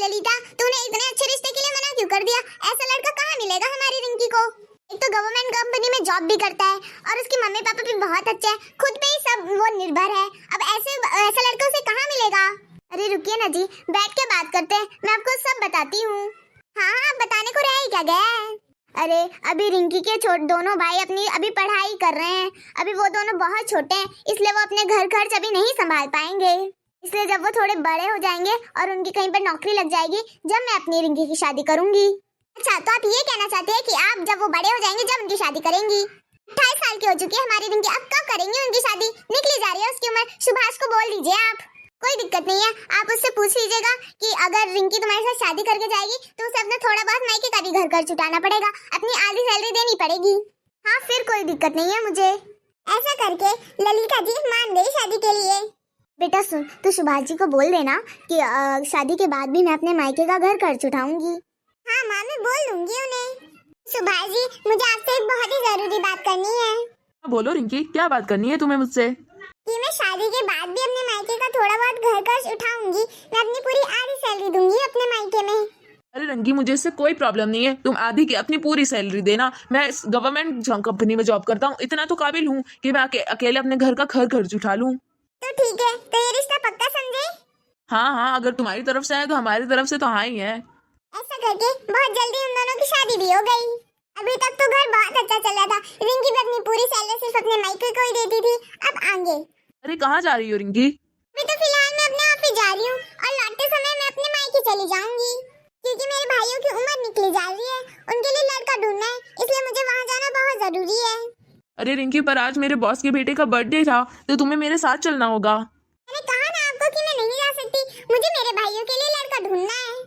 ललिता, तूने इतने अच्छे रिश्ते के लिए मना क्यों कर दिया? ऐसा लड़का कहाँ मिलेगा हमारी रिंकी को? एक तो गवर्नमेंट कंपनी में जॉब भी करता है और उसकी मम्मी पापा भी बहुत अच्छे हैं, खुद पे ही सब वो निर्भर है। अब ऐसा लड़का उसे कहाँ मिलेगा? अरे रुकिए ना जी, बैठ के बात करते हैं, मैं आपको सब बताती हूँ। हाँ, बताने को रह ही क्या गया है। अरे अभी रिंकी के दोनों भाई अपनी अभी पढ़ाई कर रहे हैं, अभी वो दोनों बहुत छोटे हैं, इसलिए वो अपने घर खर्च अभी नहीं संभाल पाएंगे। इसलिए जब वो थोड़े बड़े हो जाएंगे और उनकी कहीं पर नौकरी लग जाएगी, जब मैं अपनी रिंकी की शादी करूंगी। अच्छा, तो आप ये कहना चाहते हैं कि आप जब वो बड़े हो जाएंगे जब उनकी शादी करेंगी? 28 साल की हो चुकी है हमारी रिंकी, अब कब करेंगे उनकी शादी? निकली जा रही है उसकी उम्र। सुभाष को बोल दीजिए आप, कोई दिक्कत नहीं है, आप उससे पूछ लीजिएगा कि अगर रिंकी तुम्हारे साथ शादी करके जाएगी तो उसे अपना थोड़ा बहुत मायके का भी घर खर्च उठाना पड़ेगा, अपनी आधी सैलरी देनी पड़ेगी। हाँ, फिर कोई दिक्कत नहीं है मुझे। ऐसा करके ललिता जी मान गई शादी के लिए। बेटा सुन, तू सुभाष जी को बोल देना कि शादी के बाद भी मैं अपने मायके का घर खर्च उठाऊंगी। हाँ माँ, मैं बोल दूंगी उन्हें। सुभाष जी, मुझे आपसे एक बहुत ही जरूरी बात करनी है। बोलो रिंकी, क्या बात करनी है तुम्हें मुझसे? कि मैं शादी के बाद भी अपने मायके का थोड़ा बहुत घर खर्च उठाऊंगी, मैं अपनी पूरी आधी सैलरी दूंगी अपने मायके में। अरे रंगी, मुझे इससे कोई प्रॉब्लम नहीं है, तुम आधी की अपनी पूरी सैलरी देना। मैं गवर्नमेंट कंपनी में जॉब करता हूँ, इतना तो काबिल हूँ कि मैं अकेले अपने घर का खर्च उठा लूँ। तो ठीक है, तो ये रिश्ता पक्का समझे? हाँ हाँ, अगर तुम्हारी तरफ से है तो हमारी तरफ से तो हाँ ही है। ऐसा करके बहुत जल्दी उन दोनों की शादी भी हो गई। अभी तक तो घर बहुत अच्छा चल रहा था, रिंकी भी अपनी पूरी सैलरी सिर्फ अपने मायके को ही देती थी। अब आगे अरे कहाँ जा रही हो रिंकी? अभी तो फिलहाल मैं अपने ऑफिस जा रही हूँ और लौटते समय मैं अपने मायके चली जाऊंगी, क्योंकि मेरे भाइयों की उम्र निकली जा रही है, उनके लिए लड़का ढूंढना है, इसलिए मुझे वहाँ जाना बहुत जरूरी है। अरे रिंकी, पर आज मेरे बॉस के बेटे का बर्थडे था तो तुम्हें मेरे साथ चलना होगा। मैंने कहा ना आपको कि मैं नहीं जा सकती, मुझे मेरे भाइयों के लिए लड़का ढूंढना है।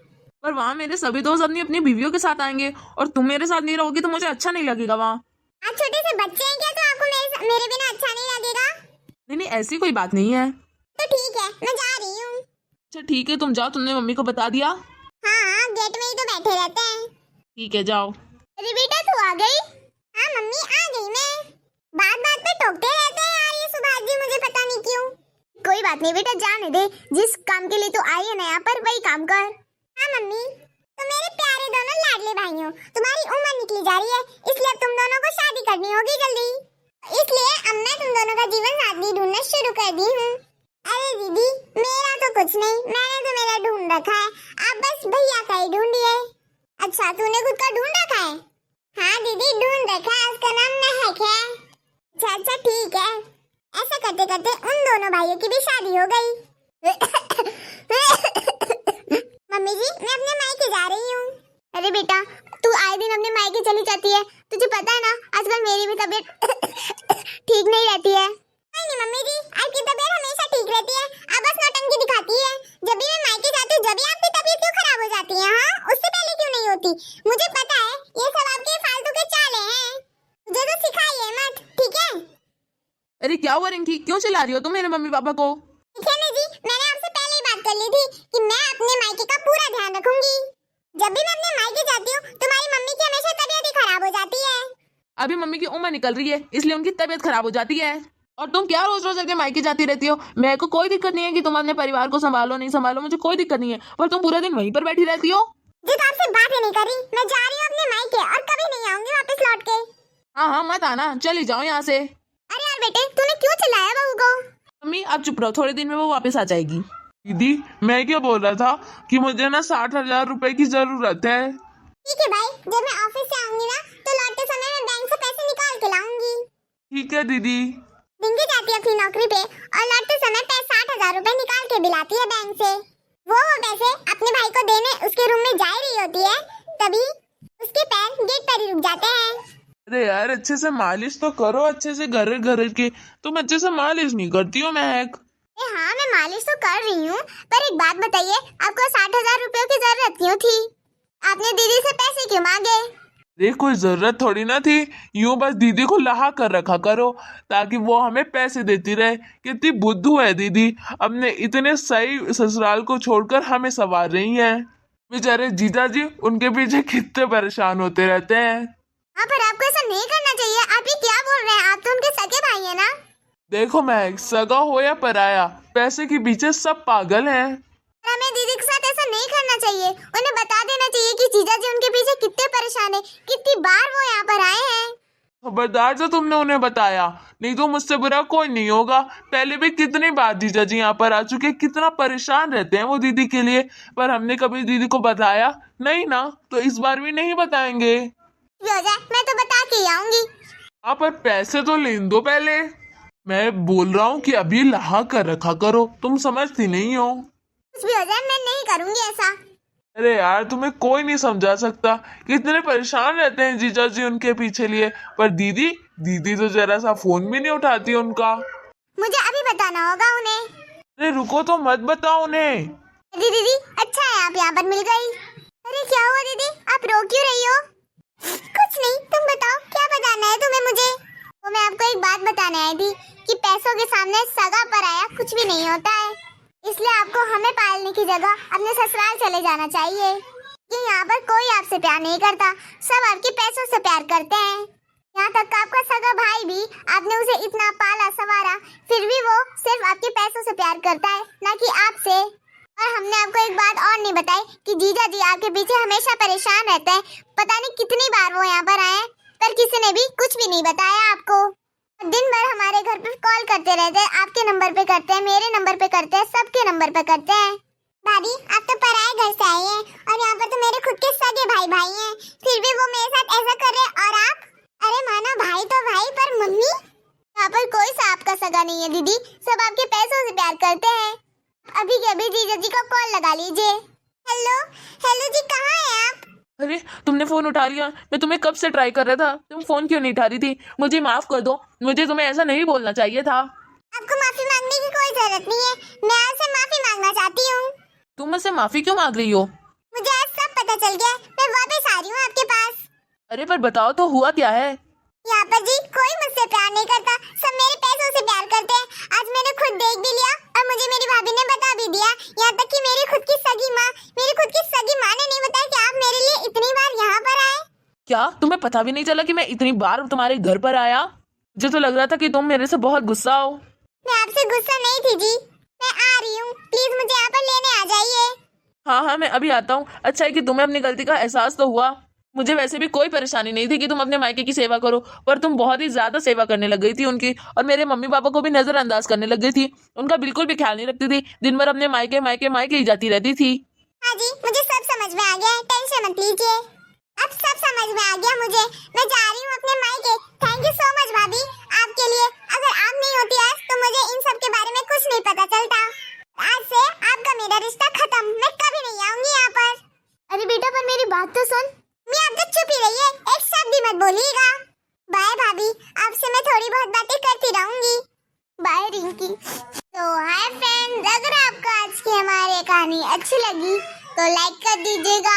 पर वहाँ मेरे सभी दोस्त अपनी बीवियों के साथ आएंगे और तुम मेरे साथ नहीं रहोगी तो मुझे अच्छा नहीं लगेगा वहाँ। आप छोटे से बच्चे हैं क्या, तो आपको मेरे बिना अच्छा नहीं लगेगा? नहीं नहीं, ऐसी कोई बात नहीं है। तो ठीक है, मैं जा रही हूँ। अच्छा ठीक है, तुम जाओ, तुमने मम्मी को बता दिया? हाँ, गेट में ही तो बैठे रहते हैं। ठीक है, जाओ। अरे बेटा, तू आ गई? हाँ मम्मी, आ गई मैं। बात बात पे टोकते रहते हैं यार ये सुभाष जी, मुझे पता नहीं क्यों। कोई बात नहीं बेटा, जाने दे, जिस काम के लिए तू आई है ना यहाँ पर वही काम कर। हाँ मम्मी। तो मेरे प्यारे दोनों लाडले भाइयों, तुम्हारी उम्र निकली जा रही है, इसलिए अब तुम दोनों को शादी करनी होगी जल्दी। इसलिए अब मैं तुम दोनों का जीवन साथी ढूंढना शुरू कर दी हूँ। अरे दीदी, मेरा तो कुछ नहीं, मैंने तो मेरा ढूंढ रखा है, आप बस भैया का ही ढूंढिए। अच्छा, तूने खुद का ढूंढ रखा है? हाँ दीदी, ढूंढ रखा है, उसका नाम महक है। अच्छा ठीक है। ऐसा करते करते उन दोनों भाइयों की भी शादी हो गई। मम्मी जी, मैं अपने मायके जा रही हूँ। अरे बेटा, तू आए दिन अपने मायके चली जाती है, तुझे पता है ना आजकल मेरी भी तबीयत ठीक नहीं रहती है। नहीं मम्मी जी, आपकी तबीयत हमेशा ठीक रहती है, आप बस नौटंकी दिखाती है। जब भी मैं मायके जाती हूँ जब भी आपकी तबीयत क्यों खराब हो जाती है? हाँ, उससे पहले क्यों नहीं होती? मुझे पता है, ये सब आपके फालतू के चाले हैं, मुझे तो सिखाइए मत, ठीक है? अरे क्या हुआ रिंकी, क्यों चिल्ला रही हो तुम मेरे मम्मी पापा को? जी, मैंने आपसे पहले ही बात कर ली थी कि मैं अपने मायके का पूरा ध्यान रखूंगी। जब भी मैं अपने मायके जाती हूँ तुम्हारी मम्मी की हमेशा तबीयत ही खराब हो जाती है। अभी मम्मी की उम्र निकल रही है इसलिए उनकी तबीयत खराब हो जाती है। और तुम क्या रोज रोज अपने मायके जाती रहती हो? मेरे को कोई दिक्कत नहीं है कि तुम अपने परिवार को संभालो नहीं संभालो, मुझे कोई दिक्कत नहीं है, पर तुम पूरा दिन वहीं पर बैठी रहती हो। जी, तो आपसे बात ही नहीं करी, मैं जा रही हूँ अपने मायके और कभी नहीं आऊंगी वापस लौट के। हाँ हाँ, मत आना, चली जाओ यहाँ से। अरे यार बेटे, तूने क्यों चिल्लाया बहू को? मम्मी आप चुप रहो, थोड़े दिन में वो वापस आ जाएगी। दीदी, मैं क्या बोल रहा था कि मुझे ना 60,000 रुपए की जरूरत है। ठीक है भाई, जब मैं ऑफिस से आऊंगी ना तो लौटते समय मैं बैंक से पैसे निकाल के लाऊंगी। ठीक है दीदी। रिंकी जाती है अपनी नौकरी पे और लौटते समय 60,000 रुपए निकाल के भी लाती है बैंक से। वो पैसे अपने भाई को देने उसके रूम में जा रही होती है, तभी उसके पैर गेट पर ही रुक जाते हैं। अरे यार, अच्छे से मालिश तो करो, अच्छे से घर घर के, तुम अच्छे से मालिश नहीं करती हो महक। हाँ, मैं मालिश तो कर रही हूँ, पर एक बात बताइए, आपको 60,000 रुपयों की जरूरत क्यों थी? आपने दीदी से पैसे क्यों मांगे? देख, कोई जरूरत थोड़ी ना थी, यूं बस दीदी को लहा कर रखा करो ताकि वो हमें पैसे देती रहे। कितनी बुद्धू है दीदी, अपने इतने सही ससुराल को छोड़कर हमें संवार रही हैं। बेचारे जीजा जी उनके पीछे कितने परेशान होते रहते हैं। हाँ, पर आपको ऐसा नहीं करना चाहिए। आप ये क्या बोल रहे हैं? आप तो उनके सगे भाई हैं ना। देखो महक, सगा हो या पराया, पैसे के पीछे सब पागल हैं। हमें दीदी के साथ ऐसा नहीं करना करना चाहिए, उन्हें बता देना चाहिए कि जीजा जी उनके पीछे कितने परेशान है, कितनी बार वो यहाँ पर आए हैं। खबरदार जो तुमने उन्हें बताया, नहीं तो मुझसे बुरा कोई नहीं होगा। पहले भी कितनी बार जीजा जी यहाँ पर आ चुके, कितना परेशान रहते हैं वो दीदी के लिए, पर हमने कभी दीदी को बताया नहीं ना, तो इस बार भी नहीं बताएंगे। भी हो जाए मैं तो बता के ही आऊंगी। हाँ पर पैसे तो लेने दो पहले। मैं बोल रहा हूँ कि अभी लहा कर रखा करो, तुम समझती नहीं हो। कुछ भी हो जाए मैं नहीं करूंगी ऐसा। अरे यार तुम्हें कोई नहीं समझा सकता, कितने परेशान रहते हैं जीजा जी उनके पीछे लिए, पर दीदी दीदी तो जरा सा फोन भी नहीं उठाती उनका। मुझे अभी बताना होगा उन्हें। अरे रुको तो मत बताओ उन्हें। दीदी अच्छा है आप यहाँ पर मिल गई। अरे क्या हुआ दीदी, आप रो क्यों रही हो? कुछ नहीं, तुम बताओ क्या बताना है तुम्हें मुझे? तो मैं आपको एक बात बताने आई थी कि पैसों के सामने सगा पराया कुछ भी नहीं होता है, इसलिए आपको हमें पालने की जगह अपने ससुराल चले जाना चाहिए। कि यहाँ पर कोई आपसे प्यार नहीं करता, सब आपके पैसों से प्यार करते हैं। यहाँ तक का आपका सगा भाई भी, आपने उसे इतना पाला संवारा, फिर भी वो सिर्फ आपके पैसों से प्यार करता है, ना कि आपसे। और हमने आपको एक बात और नहीं बताई कि जीजा जी आपके पीछे हमेशा परेशान रहते हैं। पता नहीं कितनी बार वो यहाँ पर आए, पर किसी ने भी कुछ भी नहीं बताया आपको। दिन भर हमारे घर पर कॉल करते रहते हैं, आपके नंबर पे करते हैं, मेरे नंबर पे करते हैं, सबके नंबर पे करते हैं। भाभी आप तो पराए घर से आई हैं और यहाँ पर तो मेरे खुद के सगे भाई भाई हैं, फिर भी वो मेरे साथ ऐसा कर रहे हैं। और आप, अरे माना भाई तो भाई, पर मम्मी यहाँ पर कोई सा आपका सगा नहीं है दीदी, सब आपके पैसों से प्यार करते हैं। अभी के अभी जीजा जी को कॉल लगा लीजिए। हेलो हेलो जी, कहाँ हैं आप? अरे तुमने फोन उठा लिया, मैं तुम्हें कब से ट्राई कर रहा था, तुम फोन क्यों नहीं उठा रही थी? मुझे माफ कर दो, मुझे तुम्हें ऐसा नहीं बोलना चाहिए था। आपको माफी मांगने की कोई जरूरत नहीं है, मैं आपसे माफी मांगना चाहती हूँ। तुम मुझसे माफी क्यों मांग रही हो? मुझे आज सब पता चल गया, मैं वापस आ रही हूँ आपके पास। अरे पर बताओ तो हुआ क्या है? यहाँ पर जी कोई मुझसे प्यार नहीं करता, सब मेरे पैसों से प्यार करते हैं। आज मैंने खुद देख भी लिया और मुझे मेरी भाभी ने बता भी दिया, यहाँ तक कि मेरी खुद की सगी माँ ने नहीं बताया कि आप मेरे लिए इतनी बार यहाँ पर आए। क्या तुम्हें पता भी नहीं चला कि मैं इतनी बार तुम्हारे घर पर आया? मुझे तो लग रहा था कि तुम मेरे से बहुत गुस्सा हो। मैं आपसे गुस्सा नहीं थी जी, मैं आ रही हूँ, प्लीज मुझे यहाँ पर लेने आ जाइए। हाँ मैं अभी आता हूँ। अच्छा है कि तुम्हें अपनी गलती का एहसास तो हुआ। मुझे वैसे भी कोई परेशानी नहीं थी कि तुम अपने मायके की सेवा करो, पर तुम बहुत ही ज्यादा सेवा करने लग गई थी उनकी, और मेरे मम्मी पापा को भी नजरअंदाज करने लग गई थी, उनका बिल्कुल भी ख्याल नहीं रखती थी, दिन भर अपने मायके मायके मायके ही जाती रहती थी। हाँ जी, मुझे सब समझ में आ गया है, टेंशन मत लीजिए, अब सब समझ में आ गया मुझे। मैं जा रही हूँ अपने मायके। थैंक यू सो मच भाभी आपके लिए, अगर आप नहीं होती आज तो मुझे इन सब के बारे में कुछ नहीं पता चलता। आज से आपका मेरा रिश्ता खत्म, मैं कभी नहीं आऊंगी यहाँ पर। अरे बेटा पर मेरी बात तो सुन। मैं आप तो चुप ही रहिए, एक शब्द भी मत बोलिएगा। बाय भाभी, आपसे मैं थोड़ी बहुत बातें करती रहूंगी। बाय रिंकी। तो हाय फ्रेंड्स, अगर आपको आज की हमारी कहानी अच्छी लगी तो लाइक कर दीजिएगा,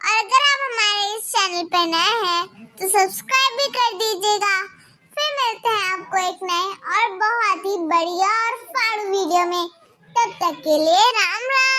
और अगर आप हमारे इस चैनल पर नए हैं तो सब्सक्राइब भी कर दीजिएगा। फिर मिलते हैं आपको एक नए और बहुत ही बढ़िया और फाड़ू वीडियो में, तब तक के लिए राम राम।